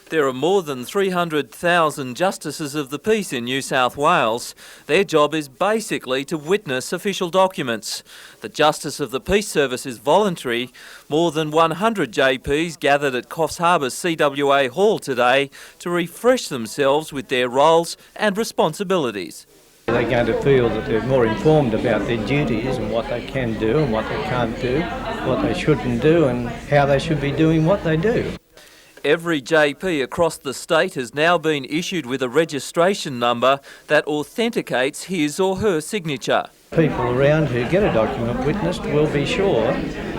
There are more than 300,000 justices of the peace in New South Wales. Their job is basically to witness official documents. The Justice of the Peace Service is voluntary. More than 100 JPs gathered at Coffs Harbour's CWA Hall today to refresh themselves with their roles and responsibilities. They're going to feel that they're more informed about their duties and what they can do and what they can't do, what they shouldn't do and how they should be doing what they do. Every JP across the state has now been issued with a registration number that authenticates his or her signature. People around who get a document witnessed will be sure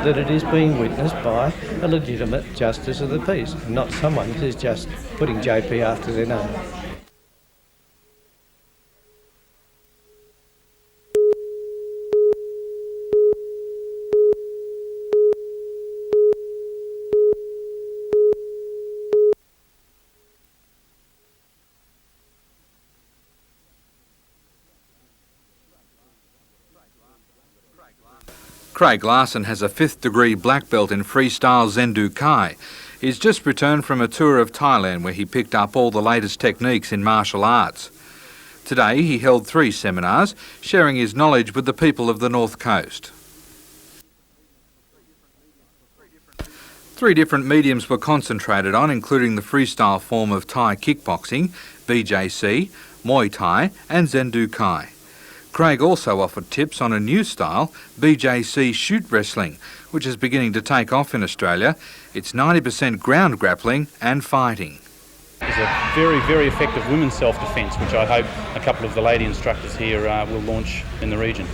that it is being witnessed by a legitimate Justice of the Peace, not someone who's just putting JP after their name. Craig Larson has a 5th degree black belt in freestyle Zendu Kai. He's just returned from a tour of Thailand where he picked up all the latest techniques in martial arts. Today he held 3 seminars, sharing his knowledge with the people of the North Coast. 3 different mediums were concentrated on, including the freestyle form of Thai kickboxing, BJC, Muay Thai and Zendu Kai. Craig also offered tips on a new style, BJC shoot wrestling, which is beginning to take off in Australia. It's 90% ground grappling and fighting. It's a very, very effective women's self-defence, which I hope a couple of the lady instructors here will launch in the region.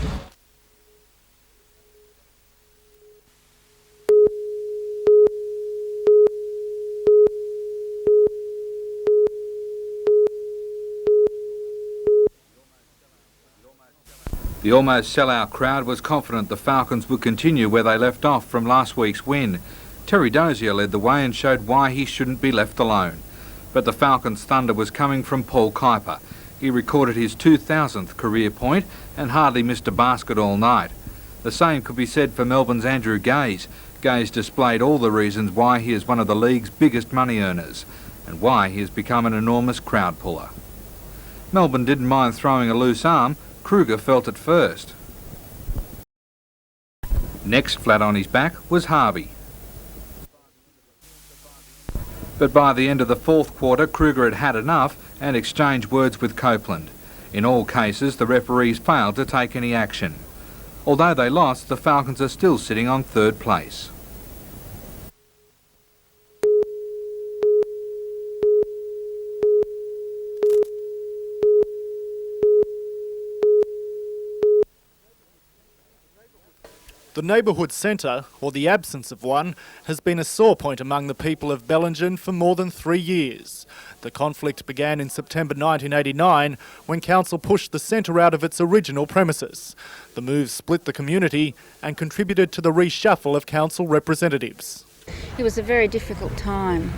The almost sell-out crowd was confident the Falcons would continue where they left off from last week's win. Terry Dozier led the way and showed why he shouldn't be left alone. But the Falcons' thunder was coming from Paul Kuiper. He recorded his 2,000th career point and hardly missed a basket all night. The same could be said for Melbourne's Andrew Gaze. Gaze displayed all the reasons why he is one of the league's biggest money earners and why he has become an enormous crowd puller. Melbourne didn't mind throwing a loose arm. Kruger felt it first. Next flat on his back was Harvey. But by the end of the 4th quarter, Kruger had had enough and exchanged words with Copeland. In all cases, the referees failed to take any action. Although they lost, the Falcons are still sitting on 3rd place. The neighbourhood centre, or the absence of one, has been a sore point among the people of Bellingen for more than 3 years. The conflict began in September 1989 when council pushed the centre out of its original premises. The move split the community and contributed to the reshuffle of council representatives. It was a very difficult time.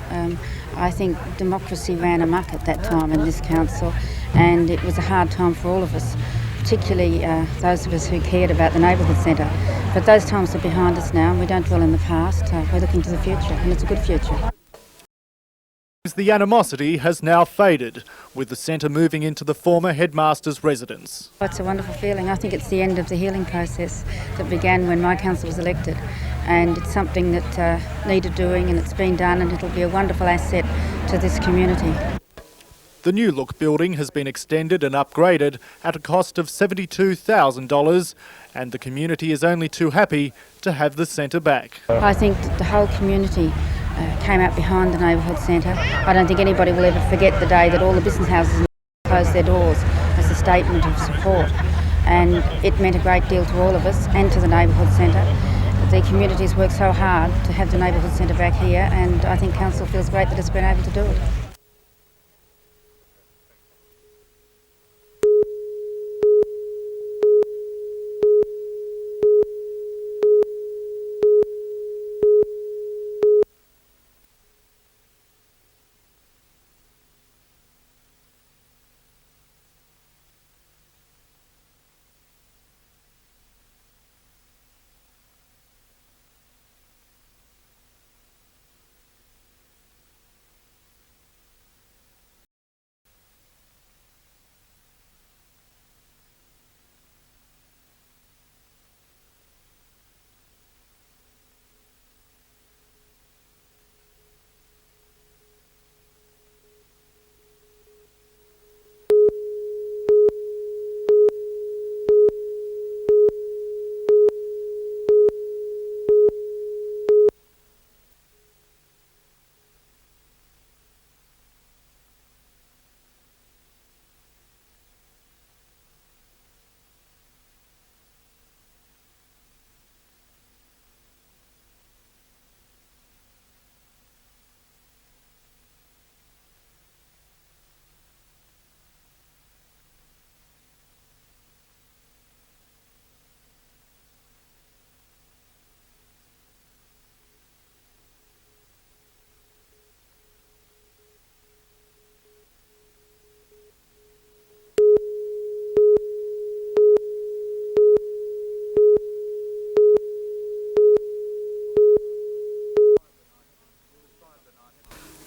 I think democracy ran amok at that time in this council, and it was a hard time for all of us, particularly those of us who cared about the neighbourhood centre. But those times are behind us now, and we don't dwell in the past. We're looking to the future, and it's a good future. The animosity has now faded, with the centre moving into the former headmaster's residence. It's a wonderful feeling. I think it's the end of the healing process that began when my council was elected, and it's something that needed doing, and it's been done, and it'll be a wonderful asset to this community. The new look building has been extended and upgraded at a cost of $72,000, and the community is only too happy to have the centre back. I think that the whole community came out behind the neighbourhood centre. I don't think anybody will ever forget the day that all the business houses closed their doors as a statement of support, and it meant a great deal to all of us and to the neighbourhood centre. The community's worked so hard to have the neighbourhood centre back here, and I think council feels great that it's been able to do it.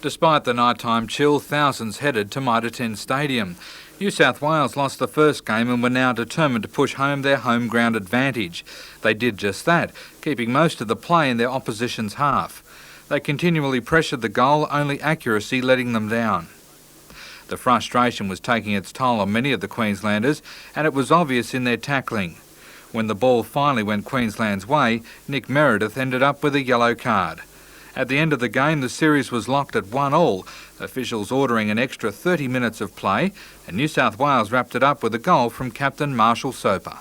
Despite the nighttime chill, thousands headed to Mitre 10 Stadium. New South Wales lost the first game and were now determined to push home their home ground advantage. They did just that, keeping most of the play in their opposition's half. They continually pressured the goal, only accuracy letting them down. The frustration was taking its toll on many of the Queenslanders, and it was obvious in their tackling. When the ball finally went Queensland's way, Nick Meredith ended up with a yellow card. At the end of the game, the series was locked at 1-1, officials ordering an extra 30 minutes of play, and New South Wales wrapped it up with a goal from captain Marshall Soper.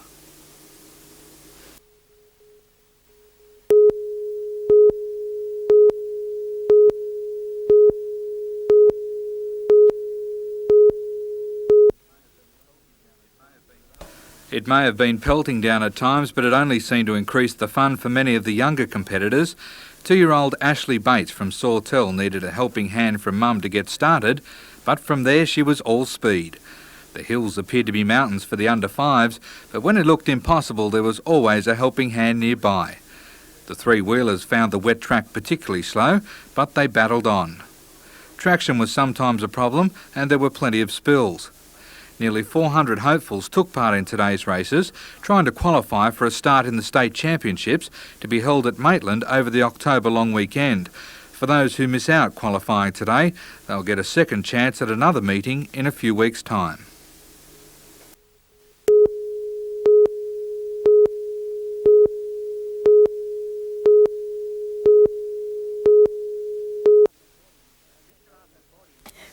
It may have been pelting down at times, but it only seemed to increase the fun for many of the younger competitors. 2-year-old Ashley Bates from Sawtell needed a helping hand from mum to get started, but from there she was all speed. The hills appeared to be mountains for the under-5s, but when it looked impossible there was always a helping hand nearby. The three-wheelers found the wet track particularly slow, but they battled on. Traction was sometimes a problem and there were plenty of spills. Nearly 400 hopefuls took part in today's races, trying to qualify for a start in the state championships to be held at Maitland over the October long weekend. For those who miss out qualifying today, they'll get a second chance at another meeting in a few weeks' time.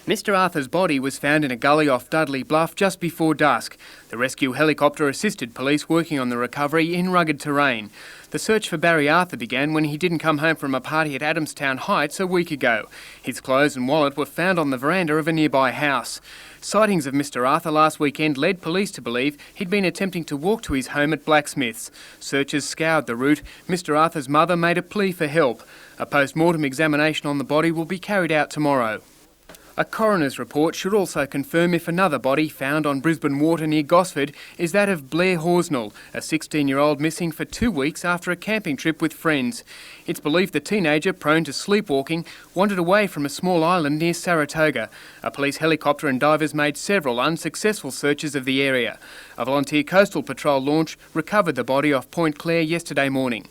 Mr Arthur's body was found in a gully off Dudley Bluff just before dusk. The rescue helicopter assisted police working on the recovery in rugged terrain. The search for Barry Arthur began when he didn't come home from a party at Adamstown Heights a week ago. His clothes and wallet were found on the veranda of a nearby house. Sightings of Mr Arthur last weekend led police to believe he'd been attempting to walk to his home at Blacksmiths. Searchers scoured the route. Mr Arthur's mother made a plea for help. A post-mortem examination on the body will be carried out tomorrow. A coroner's report should also confirm if another body found on Brisbane Water near Gosford is that of Blair Horsnell, a 16-year-old missing for 2 weeks after a camping trip with friends. It's believed the teenager, prone to sleepwalking, wandered away from a small island near Saratoga. A police helicopter and divers made several unsuccessful searches of the area. A volunteer coastal patrol launch recovered the body off Point Clare yesterday morning.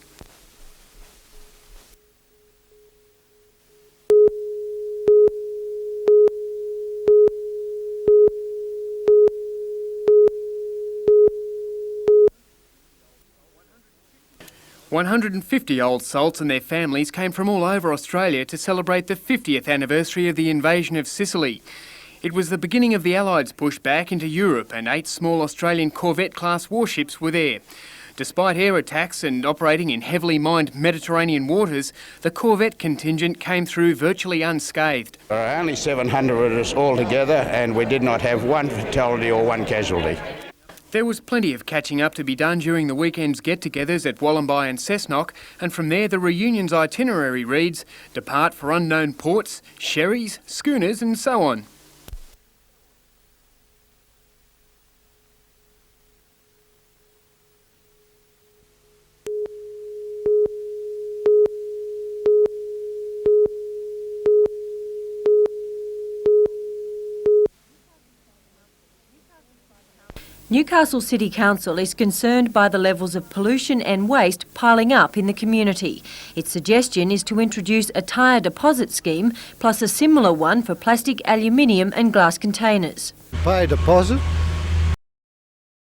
"150 old salts and their families came from all over Australia to celebrate the 50th anniversary of the invasion of Sicily. It was the beginning of the Allies' push back into Europe, and 8 small Australian Corvette-class warships were there. Despite air attacks and operating in heavily mined Mediterranean waters, the Corvette contingent came through virtually unscathed. There are only 700 of us all together, and we did not have one fatality or one casualty. There was plenty of catching up to be done during the weekend's get-togethers at Wollombi and Cessnock, and from there the reunion's itinerary reads, depart for unknown ports, sherries, schooners and so on. Newcastle City Council is concerned by the levels of pollution and waste piling up in the community. Its suggestion is to introduce a tyre deposit scheme plus a similar one for plastic, aluminium and glass containers. Pay a deposit,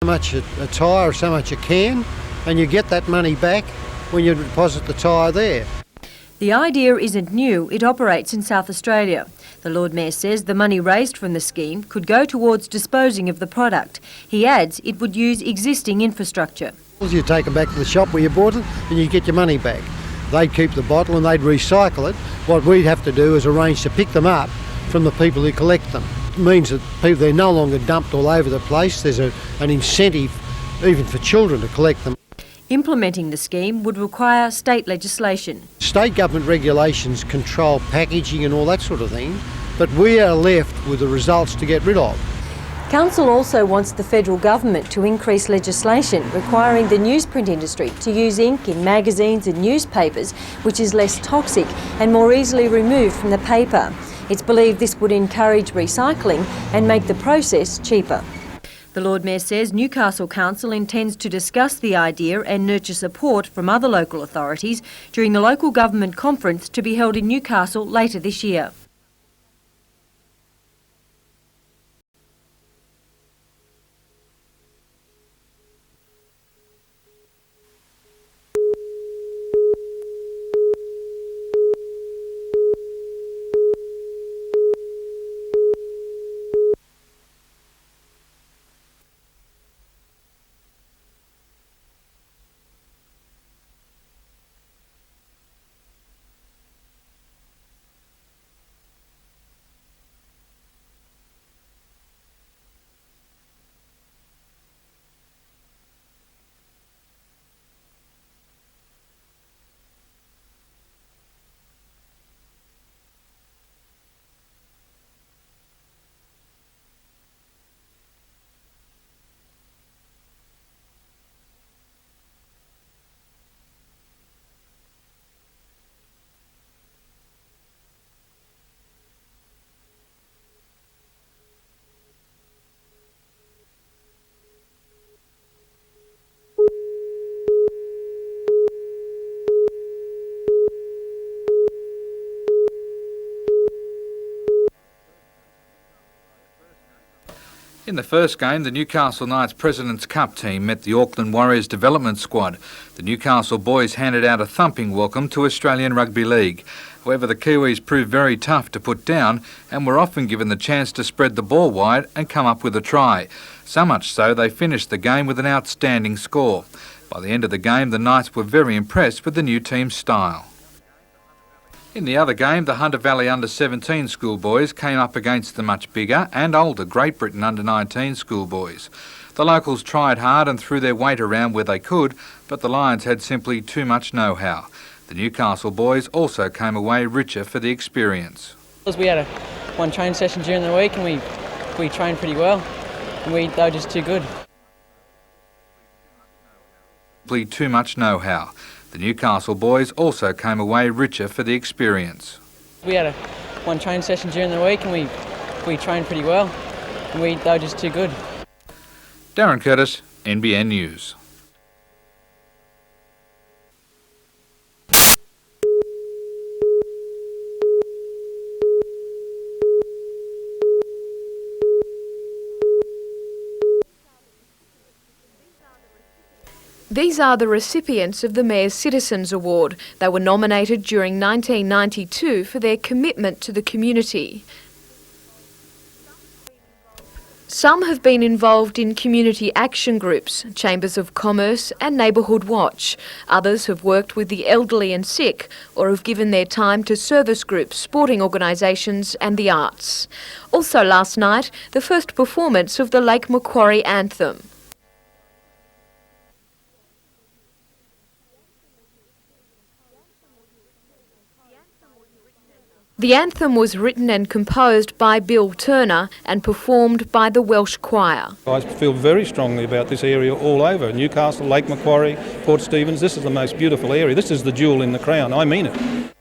so much a tyre, so much a can, and you get that money back when you deposit the tyre there. The idea isn't new, it operates in South Australia. The Lord Mayor says the money raised from the scheme could go towards disposing of the product. He adds it would use existing infrastructure. You take it back to the shop where you bought it and you get your money back. They'd keep the bottle and they'd recycle it. What we'd have to do is arrange to pick them up from the people who collect them. It means that they're no longer dumped all over the place. There's an incentive even for children to collect them. Implementing the scheme would require state legislation. State government regulations control packaging and all that sort of thing, but we are left with the results to get rid of. Council also wants the federal government to increase legislation requiring the newsprint industry to use ink in magazines and newspapers, which is less toxic and more easily removed from the paper. It's believed this would encourage recycling and make the process cheaper. The Lord Mayor says Newcastle Council intends to discuss the idea and nurture support from other local authorities during the local government conference to be held in Newcastle later this year. In the first game, the Newcastle Knights President's Cup team met the Auckland Warriors development squad. The Newcastle boys handed out a thumping welcome to Australian Rugby League. However, the Kiwis proved very tough to put down and were often given the chance to spread the ball wide and come up with a try. So much so they finished the game with an outstanding score. By the end of the game, the Knights were very impressed with the new team's style. In the other game, the Hunter Valley under-17 schoolboys came up against the much bigger and older Great Britain under-19 schoolboys. The locals tried hard and threw their weight around where they could, but the Lions had simply too much know-how. The Newcastle boys also came away richer for the experience. We had one training session during the week and we trained pretty well, and they were just too good. Too much know-how. The Newcastle boys also came away richer for the experience. We had one training session during the week and we trained pretty well, and they were just too good. Darren Curtis, NBN News. These are the recipients of the Mayor's Citizens Award. They were nominated during 1992 for their commitment to the community. Some have been involved in community action groups, chambers of commerce and Neighbourhood Watch. Others have worked with the elderly and sick or have given their time to service groups, sporting organisations and the arts. Also last night, the first performance of the Lake Macquarie Anthem. The anthem was written and composed by Bill Turner and performed by the Welsh Choir. I feel very strongly about this area all over. Newcastle, Lake Macquarie, Port Stephens, this is the most beautiful area. This is the jewel in the crown, I mean it.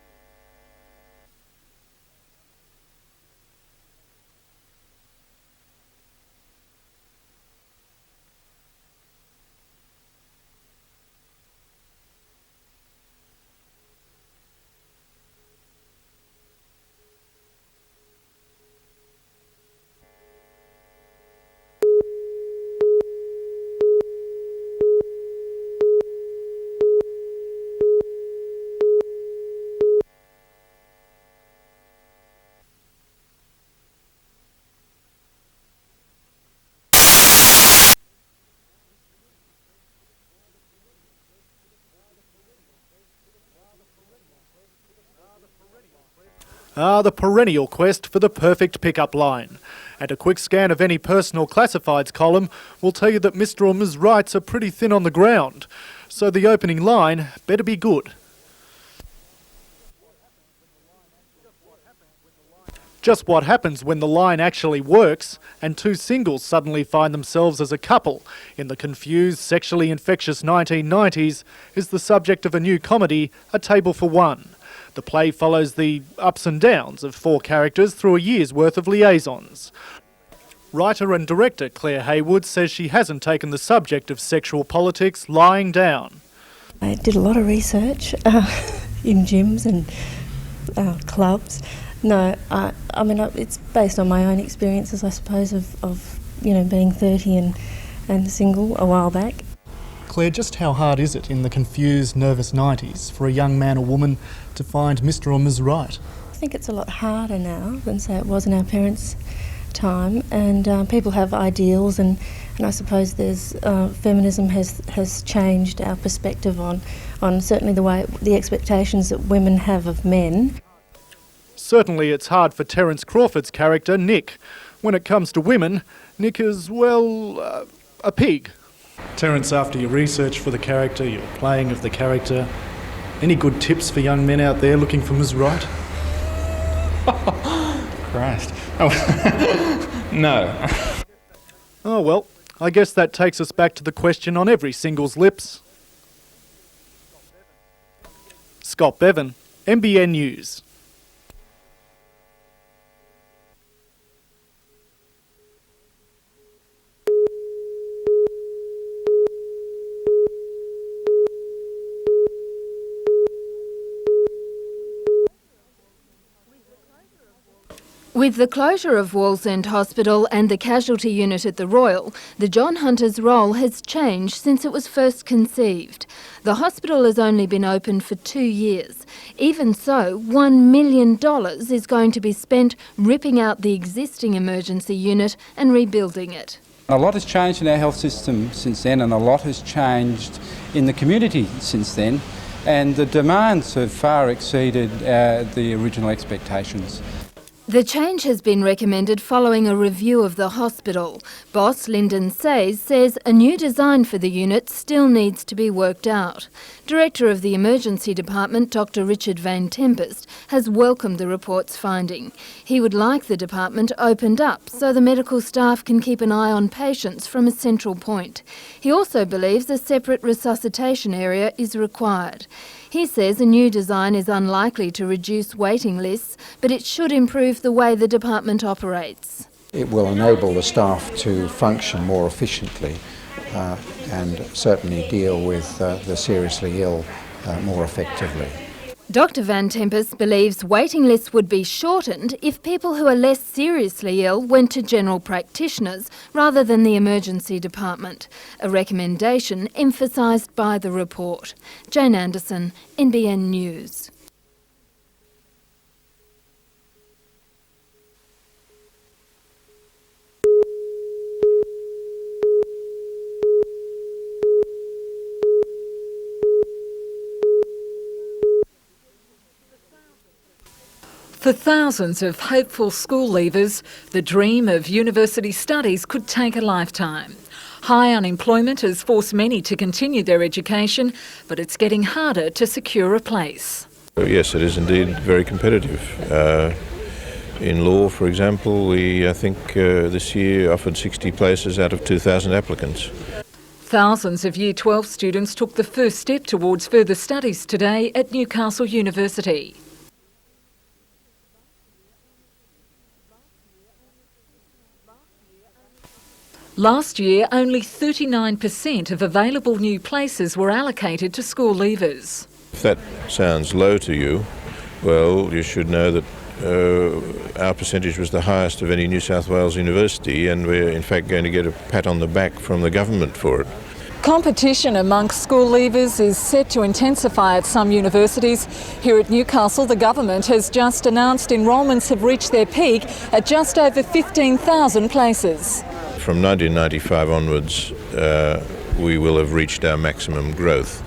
The perennial quest for the perfect pickup line. And a quick scan of any personal classifieds column will tell you that Mr. or Ms. Rights are pretty thin on the ground, so the opening line better be good. Just what happens when the line actually works and two singles suddenly find themselves as a couple in the confused, sexually infectious 1990s is the subject of a new comedy, A Table for One. The play follows the ups and downs of 4 characters through a year's worth of liaisons. Writer and director Claire Haywood says she hasn't taken the subject of sexual politics lying down. I did a lot of research in gyms and clubs. No, I mean, it's based on my own experiences, I suppose, of being 30 and single a while back. Claire, just how hard is it in the confused, nervous 90s for a young man or woman to find Mr. or Ms. Right? I think it's a lot harder now than, say, it was in our parents' time, and people have ideals, and I suppose there's feminism has changed our perspective on certainly the expectations that women have of men. Certainly it's hard for Terence Crawford's character, Nick. When it comes to women, Nick is, well, a pig. Terence, after your research for the character, your playing of the character, any good tips for young men out there looking for Ms. Right? Christ. Oh, no. Oh well, I guess that takes us back to the question on every single's lips. Scott Bevan, NBN News. With the closure of Wallsend Hospital and the casualty unit at the Royal, the John Hunter's role has changed since it was first conceived. The hospital has only been open for 2 years. Even so, $1 million is going to be spent ripping out the existing emergency unit and rebuilding it. A lot has changed in our health system since then, and a lot has changed in the community since then, and the demands have far exceeded the original expectations. The change has been recommended following a review of the hospital. Boss Lyndon Says says a new design for the unit still needs to be worked out. Director of the Emergency Department, Dr Richard Van Tempest, has welcomed the report's finding. He would like the department opened up so the medical staff can keep an eye on patients from a central point. He also believes a separate resuscitation area is required. He says a new design is unlikely to reduce waiting lists, but it should improve the way the department operates. It will enable the staff to function more efficiently and certainly deal with the seriously ill more effectively. Dr Van Tempest believes waiting lists would be shortened if people who are less seriously ill went to general practitioners rather than the emergency department, a recommendation emphasised by the report. Jane Anderson, NBN News. For thousands of hopeful school leavers, the dream of university studies could take a lifetime. High unemployment has forced many to continue their education, but it's getting harder to secure a place. Yes, it is indeed very competitive. In law, for example, we, I think, this year offered 60 places out of 2,000 applicants. Thousands of Year 12 students took the first step towards further studies today at Newcastle University. Last year, only 39% of available new places were allocated to school leavers. If that sounds low to you, well, you should know that our percentage was the highest of any New South Wales university, and we're in fact going to get a pat on the back from the government for it. Competition amongst school leavers is set to intensify at some universities. Here at Newcastle, the government has just announced enrolments have reached their peak at just over 15,000 places. From 1995 onwards, we will have reached our maximum growth.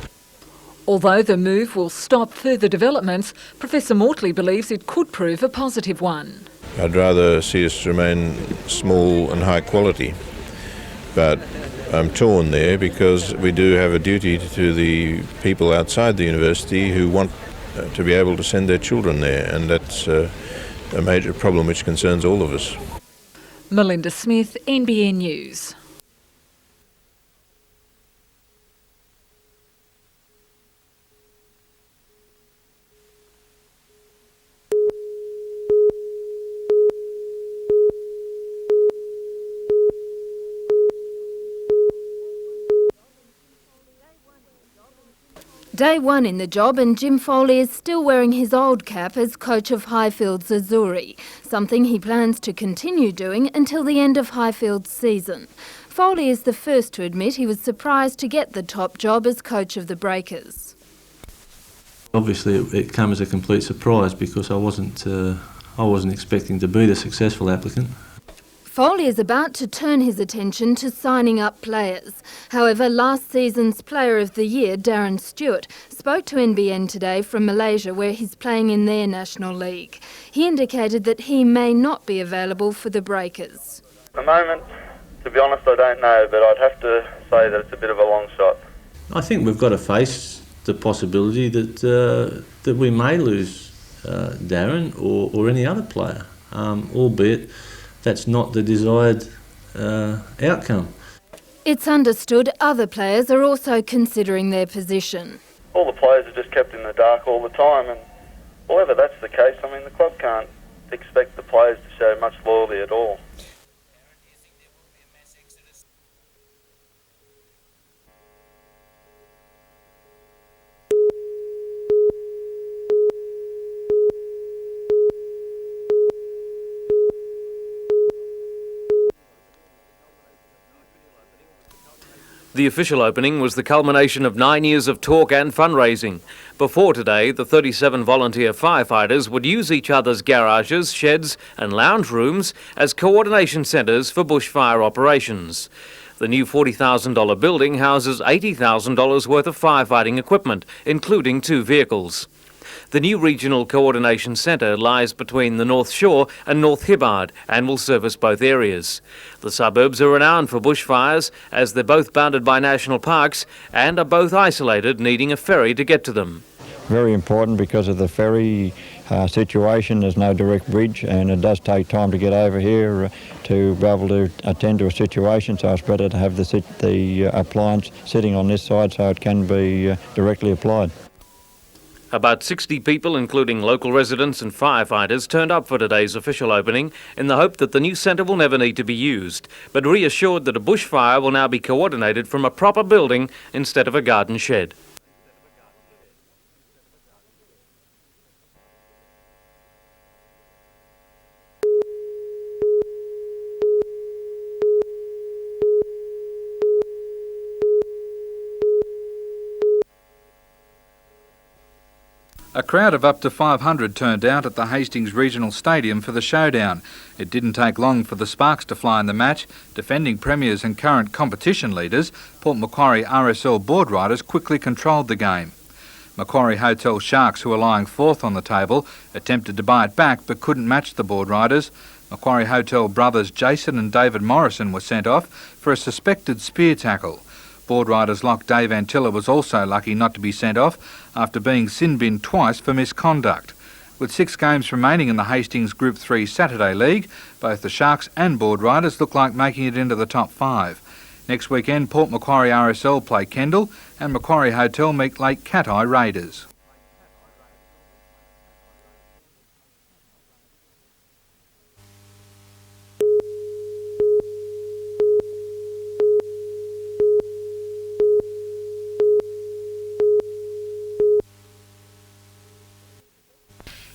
Although the move will stop further developments, Professor Mortley believes it could prove a positive one. I'd rather see us remain small and high quality, but I'm torn there because we do have a duty to the people outside the university who want to be able to send their children there, and that's a major problem which concerns all of us. Melinda Smith, NBN News. Day one in the job and Jim Foley is still wearing his old cap as coach of Highfield's Azzurri, something he plans to continue doing until the end of Highfield's season. Foley is the first to admit he was surprised to get the top job as coach of the Breakers. Obviously it came as a complete surprise because I wasn't expecting to be the successful applicant. Foley is about to turn his attention to signing up players. However, last season's Player of the Year, Darren Stewart, spoke to NBN today from Malaysia where he's playing in their National League. He indicated that he may not be available for the Breakers. At the moment, to be honest, I don't know, but I'd have to say that it's a bit of a long shot. I think we've got to face the possibility that we may lose Darren or any other player, albeit that's not the desired outcome. It's understood other players are also considering their position. All the players are just kept in the dark all the time, and whether that's the case, I mean, the club can't expect the players to show much loyalty at all. The official opening was the culmination of 9 years of talk and fundraising. Before today, the 37 volunteer firefighters would use each other's garages, sheds and lounge rooms as coordination centres for bushfire operations. The new $40,000 building houses $80,000 worth of firefighting equipment, including 2 vehicles. The new Regional Coordination Centre lies between the North Shore and North Hibbard and will service both areas. The suburbs are renowned for bushfires as they're both bounded by national parks and are both isolated, needing a ferry to get to them. Very important because of the ferry situation. There's no direct bridge and it does take time to get over here to be able to attend to a situation, so it's better to have the appliance sitting on this side so it can be directly applied. About 60 people, including local residents and firefighters, turned up for today's official opening in the hope that the new centre will never need to be used, but reassured that a bushfire will now be coordinated from a proper building instead of a garden shed. A crowd of up to 500 turned out at the Hastings Regional Stadium for the showdown. It didn't take long for the sparks to fly in the match. Defending premiers and current competition leaders, Port Macquarie RSL board riders quickly controlled the game. Macquarie Hotel Sharks, who were lying 4th on the table, attempted to buy it back but couldn't match the board riders. Macquarie Hotel brothers Jason and David Morrison were sent off for a suspected spear tackle. Board riders lock Dave Antilla was also lucky not to be sent off after being sin-binned twice for misconduct. With 6 games remaining in the Hastings Group 3 Saturday League, both the Sharks and board riders look like making it into the top 5. Next weekend, Port Macquarie RSL play Kendall and Macquarie Hotel meet Lake Cat-Eye Raiders.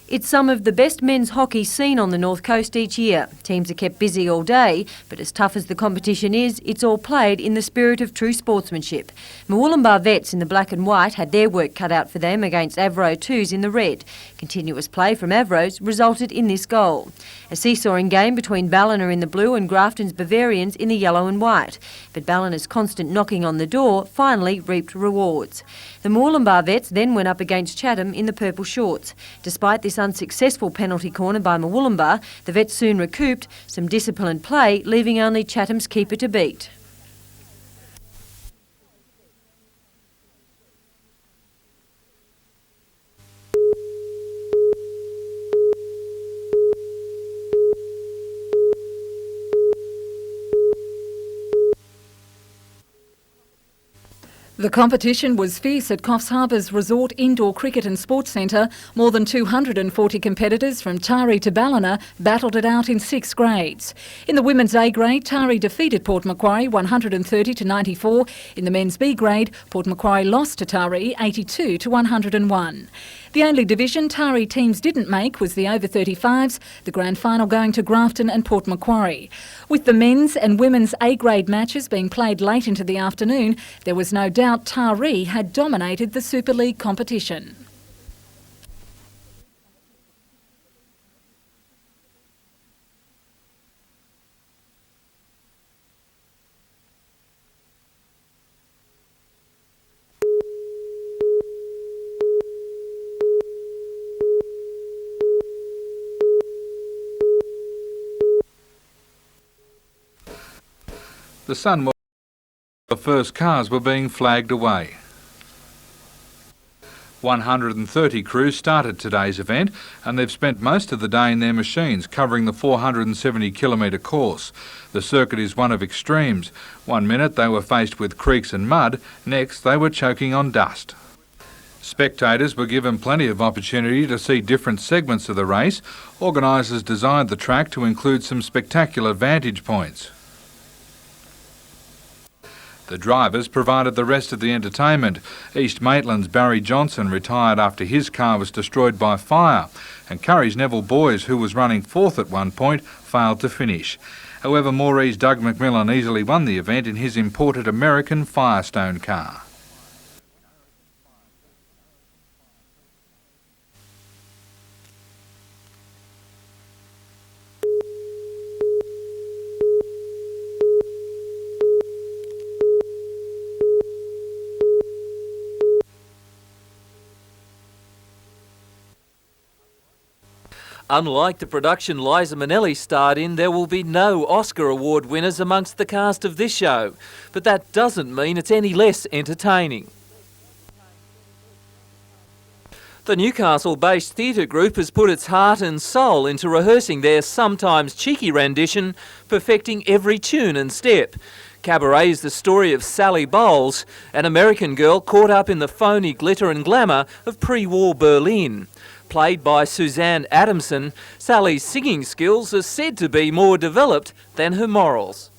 It's some of the best men's hockey seen on the North Coast each year. Teams are kept busy all day, but as tough as the competition is, it's all played in the spirit of true sportsmanship. Murwillumbah Vets in the black and white had their work cut out for them against Avro 2s in the red. Continuous play from Avros resulted in this goal. A seesawing game between Ballina in the blue and Grafton's Bavarians in the yellow and white. But Ballina's constant knocking on the door finally reaped rewards. The Murwillumbah Vets then went up against Chatham in the purple shorts. Despite this unsuccessful penalty corner by Murwillumbah, the Vets soon recouped some disciplined play, leaving only Chatham's keeper to beat. The competition was fierce at Coffs Harbour's Resort Indoor Cricket and Sports Centre. More than 240 competitors from Taree to Ballina battled it out in 6 grades. In the women's A grade, Taree defeated Port Macquarie 130 to 94. In the men's B grade, Port Macquarie lost to Taree 82 to 101. The only division Taree teams didn't make was the over 35s, the grand final going to Grafton and Port Macquarie. With the men's and women's A-grade matches being played late into the afternoon, there was no doubt Taree had dominated the Super League competition. The sun was the first cars were being flagged away. 130 crews started today's event and they've spent most of the day in their machines covering the 470-kilometre course. The circuit is one of extremes. 1 minute they were faced with creeks and mud, next they were choking on dust. Spectators were given plenty of opportunity to see different segments of the race. Organisers designed the track to include some spectacular vantage points. The drivers provided the rest of the entertainment. East Maitland's Barry Johnson retired after his car was destroyed by fire, and Curry's Neville Boys, who was running fourth at one point, failed to finish. However, Moree's Doug McMillan easily won the event in his imported American Firestone car. Unlike the production Liza Minnelli starred in, there will be no Oscar Award winners amongst the cast of this show. But that doesn't mean it's any less entertaining. The Newcastle-based theatre group has put its heart and soul into rehearsing their sometimes cheeky rendition, perfecting every tune and step. Cabaret is the story of Sally Bowles, an American girl caught up in the phony glitter and glamour of pre-war Berlin. Played by Suzanne Adamson, Sally's singing skills are said to be more developed than her morals.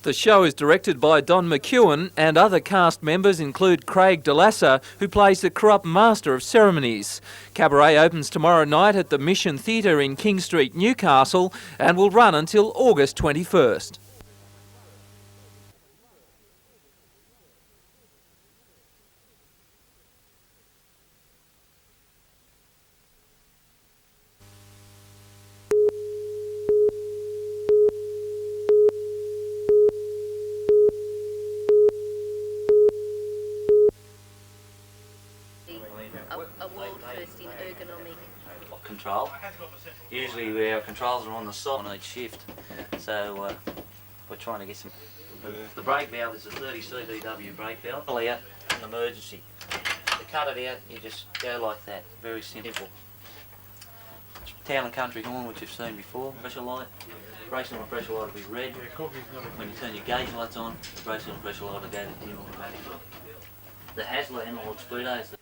The show is directed by Don McEwen, and other cast members include Craig DeLassa, who plays the corrupt master of ceremonies. Cabaret opens tomorrow night at the Mission Theatre in King Street, Newcastle, and will run until August 21st. A world first in ergonomic control. Usually our controls are on the side on each shift, so we're trying to get some. The brake valve is a 30 CVW brake valve. Pull out an emergency. To cut it out, you just go like that. Very simple. Town and country horn, which you've seen before. Pressure light. Brake and pressure light will be red. When you turn your gauge lights on, the brake and pressure light will go to dim automatically. The Hasler analog speedo is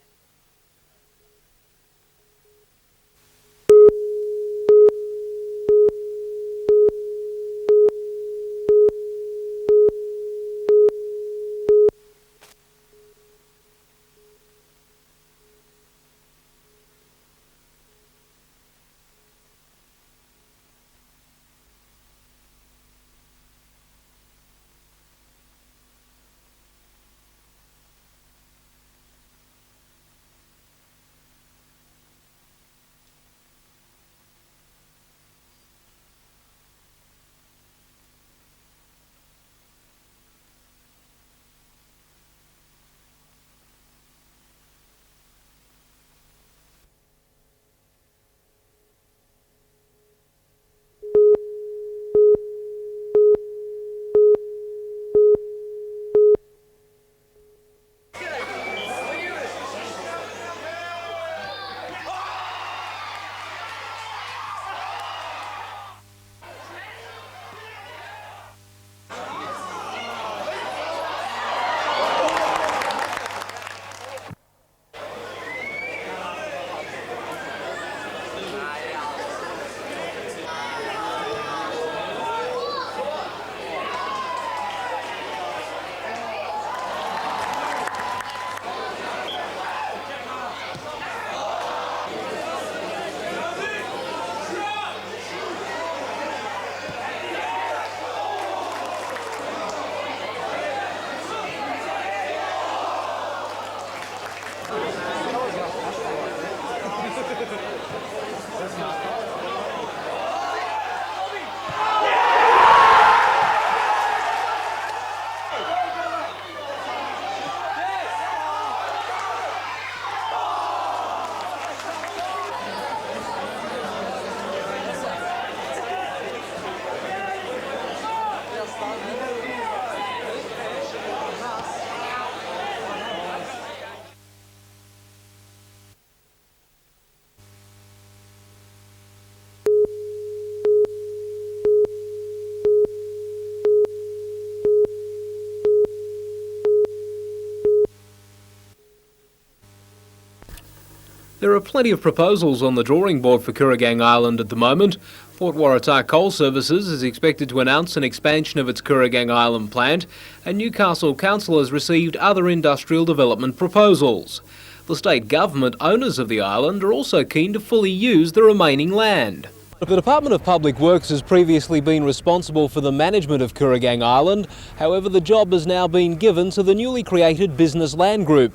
There are plenty of proposals on the drawing board for Kooragang Island at the moment. Port Waratah Coal Services is expected to announce an expansion of its Kooragang Island plant, and Newcastle Council has received other industrial development proposals. The state government owners of the island are also keen to fully use the remaining land. The Department of Public Works has previously been responsible for the management of Kooragang Island. However, the job has now been given to the newly created Business Land Group.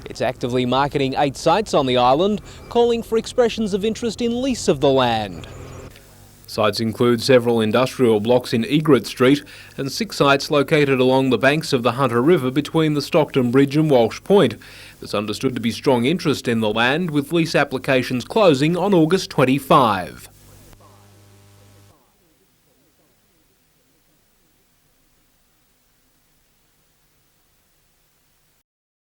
It's actively marketing 8 sites on the island, calling for expressions of interest in lease of the land. Sites include several industrial blocks in Egret Street and 6 sites located along the banks of the Hunter River between the Stockton Bridge and Walsh Point. There's understood to be strong interest in the land, with lease applications closing on August 25.